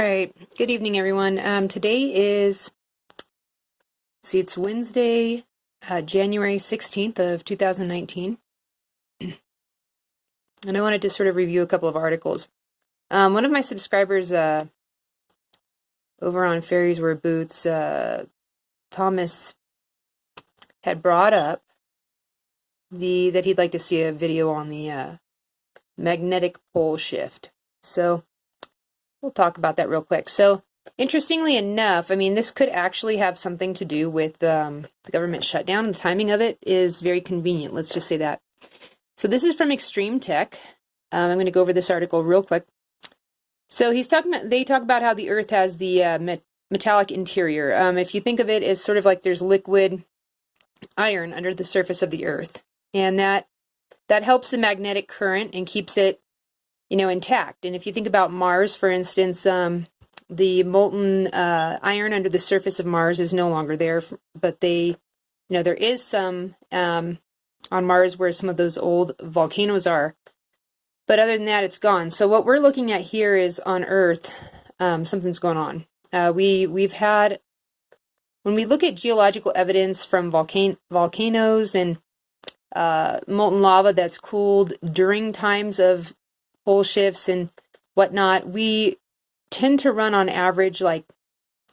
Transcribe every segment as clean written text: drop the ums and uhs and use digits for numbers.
right. Good evening, everyone. Today is, it's Wednesday, January 16th of 2019. And I wanted to sort of review a couple of articles. One of my subscribers over on Fairies Wear Boots, Thomas, had brought up that he'd like to see a video on the magnetic pole shift. So we'll talk about that real quick. So interestingly enough, I mean, this could actually have something to do with the government shutdown. The timing of it is very convenient. Let's just say that. So this is from Extreme Tech. I'm going to go over this article real quick. So they talk about how the Earth has the metallic interior. If you think of it as sort of like there's liquid iron under the surface of the Earth, and that helps the magnetic current and keeps it, intact. And if you think about Mars, for instance, the molten iron under the surface of Mars is no longer there, but there is some on Mars where some of those old volcanoes are. But other than that, it's gone. So what we're looking at here is on Earth, something's going on. We've had, when we look at geological evidence from volcanoes and molten lava that's cooled during times of pole shifts and whatnot, we tend to run on average like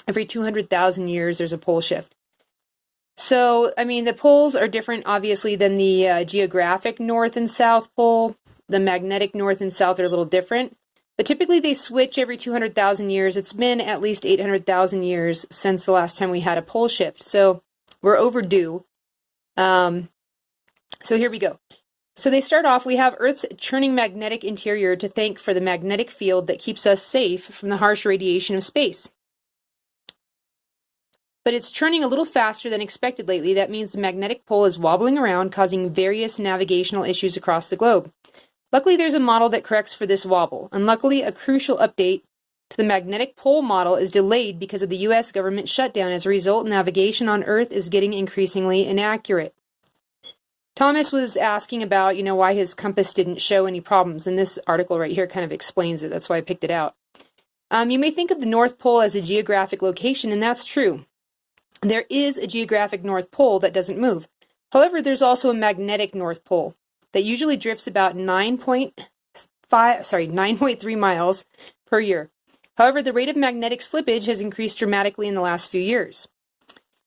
every 200,000 years there's a pole shift. So, I mean, the poles are different, obviously, than the geographic North and South Pole. The magnetic North and South are a little different, but typically they switch every 200,000 years. It's been at least 800,000 years since the last time we had a pole shift, so we're overdue. So here we go. So they start off, we have Earth's churning magnetic interior to thank for the magnetic field that keeps us safe from the harsh radiation of space. But it's churning a little faster than expected lately. That means the magnetic pole is wobbling around, causing various navigational issues across the globe. Luckily, there's a model that corrects for this wobble. Unluckily, a crucial update to the magnetic pole model is delayed because of the U.S. government shutdown. As a result, navigation on Earth is getting increasingly inaccurate. Thomas was asking about, why his compass didn't show any problems, and this article right here kind of explains it. That's why I picked it out. You may think of the North Pole as a geographic location, and that's true. There is a geographic North Pole that doesn't move. However, there's also a magnetic North Pole that usually drifts about 9.3 miles per year. However, the rate of magnetic slippage has increased dramatically in the last few years.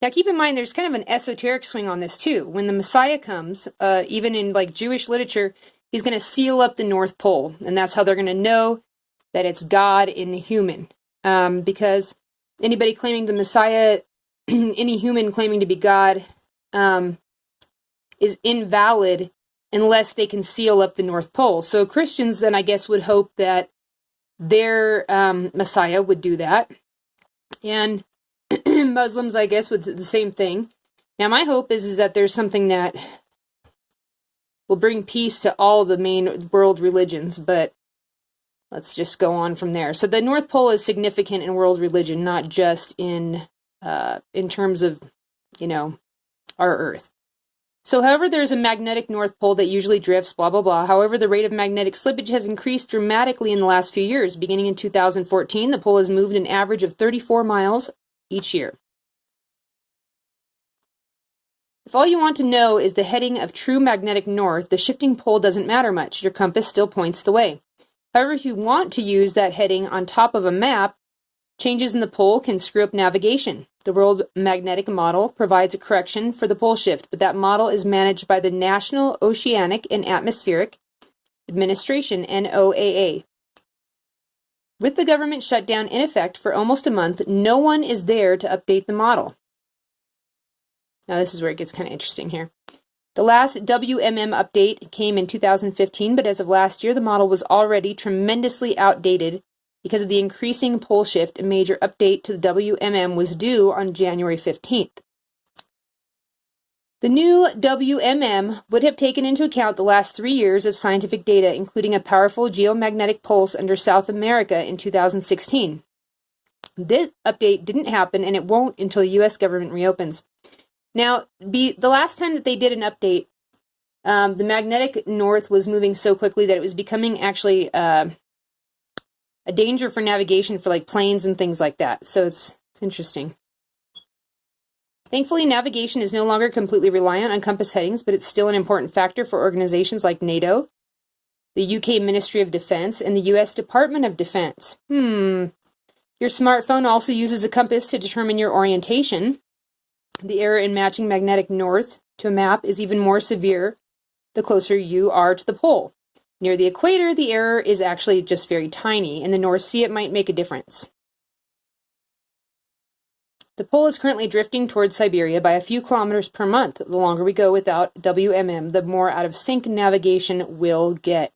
Now, keep in mind, there's kind of an esoteric swing on this, too. When the Messiah comes, even in Jewish literature, he's going to seal up the North Pole, and that's how they're going to know that it's God in the human. Because anybody claiming the Messiah, any human claiming to be God, is invalid unless they can seal up the North Pole. So Christians then, I guess, would hope that their Messiah would do that. And Muslims, I guess, would do the same thing. Now, my hope is that there's something that will bring peace to all the main world religions, but let's just go on from there. So the North Pole is significant in world religion, not just in terms of, our Earth. So, however, there's a magnetic North Pole that usually drifts, blah, blah, blah. However, the rate of magnetic slippage has increased dramatically in the last few years. Beginning in 2014, the pole has moved an average of 34 miles each year. If all you want to know is the heading of true magnetic north, the shifting pole doesn't matter much. Your compass still points the way. However, if you want to use that heading on top of a map, changes in the pole can screw up navigation. The World Magnetic Model provides a correction for the pole shift, but that model is managed by the National Oceanic and Atmospheric Administration, NOAA. With the government shutdown in effect for almost a month, no one is there to update the model. Now, this is where it gets kind of interesting here. The last WMM update came in 2015, but as of last year, the model was already tremendously outdated. Because of the increasing pole shift, a major update to the WMM was due on January 15th. The new WMM would have taken into account the last 3 years of scientific data, including a powerful geomagnetic pulse under South America in 2016. This update didn't happen, and it won't until the U.S. government reopens. Now, the last time that they did an update, the magnetic north was moving so quickly that it was becoming actually a danger for navigation for like planes and things like that. So it's interesting. Thankfully, navigation is no longer completely reliant on compass headings, but it's still an important factor for organizations like NATO, the UK Ministry of Defense, and the US Department of Defense. Your smartphone also uses a compass to determine your orientation. The error in matching magnetic north to a map is even more severe the closer you are to the pole. Near the equator, the error is actually just very tiny. In the North Sea, it might make a difference. The pole is currently drifting towards Siberia by a few kilometers per month. The longer we go without WMM, the more out of sync navigation will get.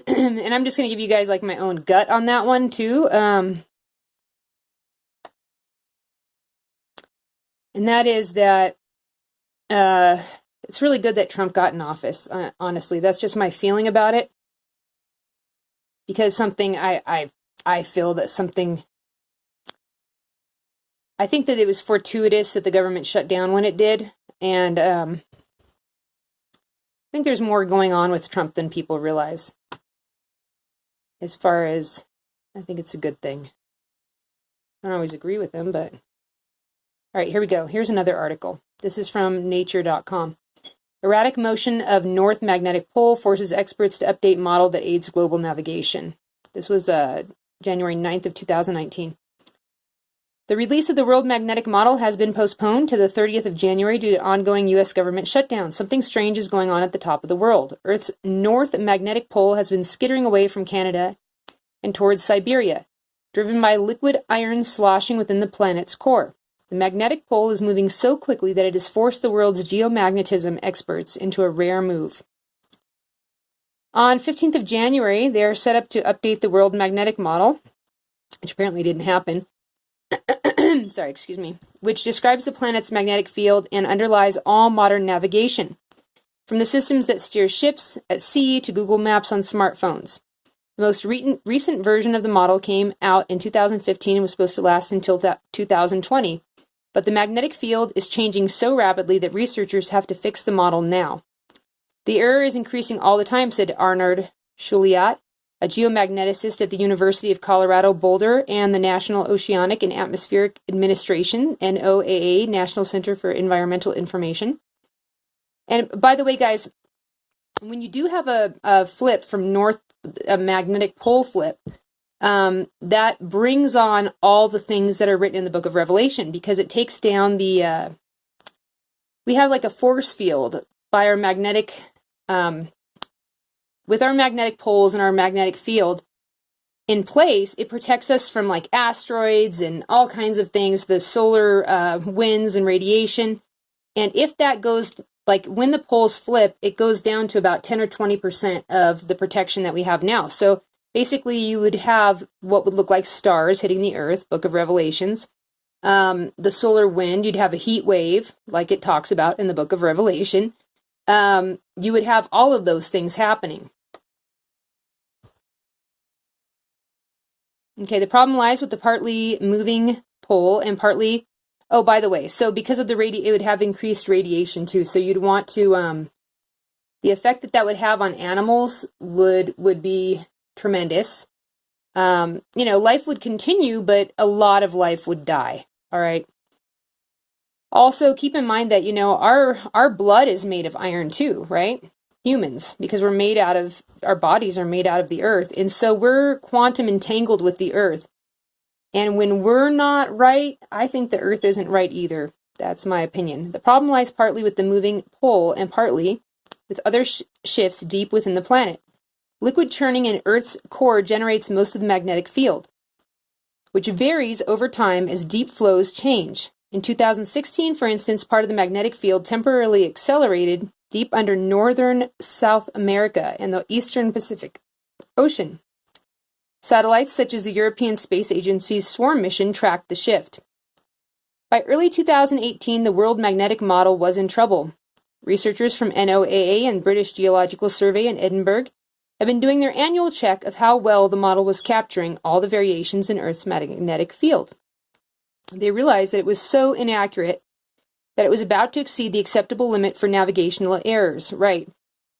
And I'm just going to give you guys like my own gut on that one too. And that is that it's really good that Trump got in office. Honestly, that's just my feeling about it. Because something I feel that something. I think that it was fortuitous that the government shut down when it did, and I think there's more going on with Trump than people realize. As far as, I think it's a good thing. I don't always agree with him, but... All right, here we go. Here's another article. This is from nature.com. Erratic motion of North Magnetic Pole forces experts to update model that aids global navigation. This was January 9th of 2019. The release of the World Magnetic Model has been postponed to the 30th of January due to ongoing U.S. government shutdown. Something strange is going on at the top of the world. Earth's North Magnetic Pole has been skittering away from Canada and towards Siberia, driven by liquid iron sloshing within the planet's core. The magnetic pole is moving so quickly that it has forced the world's geomagnetism experts into a rare move. On 15th of January, they are set up to update the World Magnetic Model, which apparently didn't happen. Which describes the planet's magnetic field and underlies all modern navigation, from the systems that steer ships at sea to Google Maps on smartphones. The most recent version of the model came out in 2015 and was supposed to last until 2020, but the magnetic field is changing so rapidly that researchers have to fix the model now. The error is increasing all the time, said Arnaud Chouliat, a geomagneticist at the University of Colorado Boulder and the National Oceanic and Atmospheric Administration, NOAA, National Center for Environmental Information. And by the way, guys, when you do have a flip from north, a magnetic pole flip, that brings on all the things that are written in the book of Revelation, because it takes down the, we have like a force field by our magnetic, with our magnetic poles and our magnetic field in place, it protects us from like asteroids and all kinds of things, the solar winds and radiation. And if that goes, like when the poles flip, it goes down to about 10 or 20% of the protection that we have now. So basically you would have what would look like stars hitting the earth, Book of Revelations. The solar wind, you'd have a heat wave, like it talks about in the Book of Revelation. You would have all of those things happening. Okay, the problem lies with the partly moving pole and partly, oh, by the way, so because of the it would have increased radiation too. So you'd want to, the effect that would have on animals would be tremendous. Life would continue, but a lot of life would die. All right. Also, keep in mind that, our blood is made of iron too, right? Humans, because our bodies are made out of the earth. And so we're quantum entangled with the earth. And when we're not right, I think the earth isn't right either. That's my opinion. The problem lies partly with the moving pole and partly with other shifts deep within the planet. Liquid churning in Earth's core generates most of the magnetic field, which varies over time as deep flows change. In 2016, for instance, part of the magnetic field temporarily accelerated deep under northern South America and the eastern Pacific Ocean. Satellites such as the European Space Agency's SWARM mission tracked the shift. By early 2018, the World Magnetic Model was in trouble. Researchers from NOAA and British Geological Survey in Edinburgh have been doing their annual check of how well the model was capturing all the variations in Earth's magnetic field. They realized that it was so inaccurate that it was about to exceed the acceptable limit for navigational errors. Right.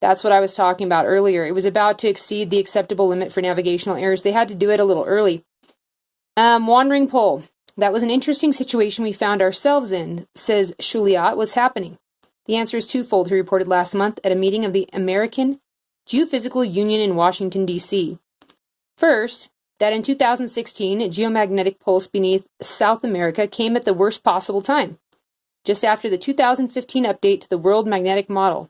That's what I was talking about earlier. It was about to exceed the acceptable limit for navigational errors. They had to do it a little early. Wandering pole. That was an interesting situation we found ourselves in, says Shuliat. What's happening? The answer is twofold, he reported last month at a meeting of the American Geophysical Union in Washington, D.C. First, that in 2016, a geomagnetic pulse beneath South America came at the worst possible time, just after the 2015 update to the World Magnetic Model.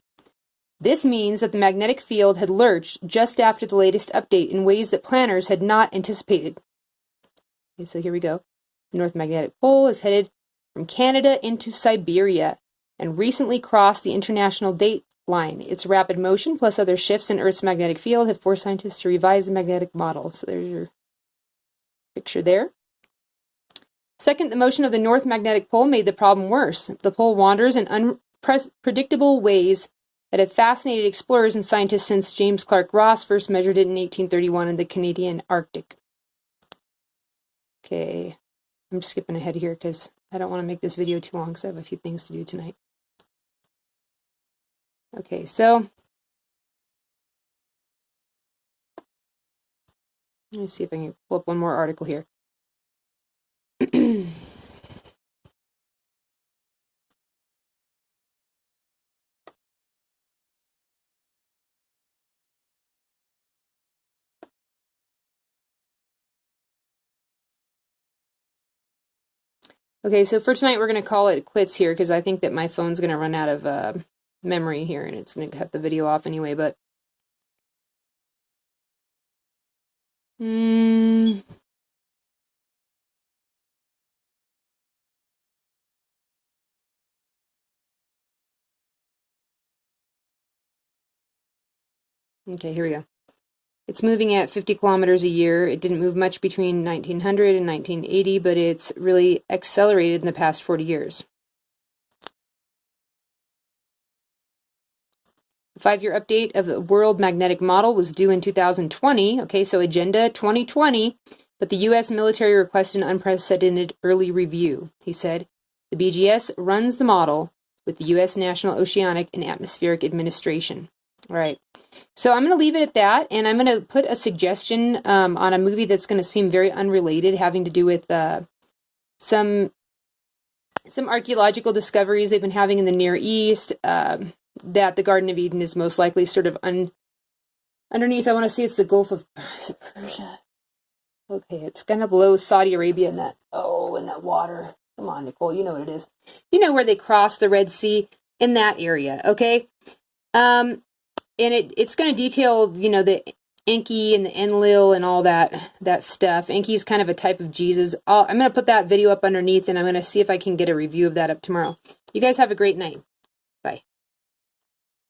This means that the magnetic field had lurched just after the latest update in ways that planners had not anticipated. Okay, so here we go. The North Magnetic Pole is headed from Canada into Siberia and recently crossed the international date line. Its rapid motion plus other shifts in Earth's magnetic field have forced scientists to revise the magnetic model. So there's your picture there. Second, the motion of the North Magnetic Pole made the problem worse. The pole wanders in unpredictable ways that have fascinated explorers and scientists since James Clark Ross first measured it in 1831 in the Canadian Arctic. Okay, I'm just skipping ahead here because I don't want to make this video too long because I have a few things to do tonight. Okay, so let me see if I can pull up one more article here. Okay, so for tonight we're going to call it quits here because I think that my phone's going to run out of memory here and it's going to cut the video off anyway, but okay, here we go. It's moving at 50 kilometers a year. It didn't move much between 1900 and 1980, but it's really accelerated in the past 40 years. The 5-year update of the World Magnetic Model was due in 2020. Okay, so Agenda 2020, but the U.S. military requested an unprecedented early review. He said, the BGS runs the model with the U.S. National Oceanic and Atmospheric Administration. All right. So I'm going to leave it at that, and I'm going to put a suggestion on a movie that's going to seem very unrelated, having to do with some archaeological discoveries they've been having in the Near East, that the Garden of Eden is most likely sort of underneath. I want to say it's the Gulf of Persia. Okay, it's kind of below Saudi Arabia in that, in that water. Come on, Nicole, you know what it is. You know where they cross the Red Sea, in that area, okay? And it's going to detail, the Enki and the Enlil and all that stuff. Enki is kind of a type of Jesus. I'm going to put that video up underneath, and I'm going to see if I can get a review of that up tomorrow. You guys have a great night.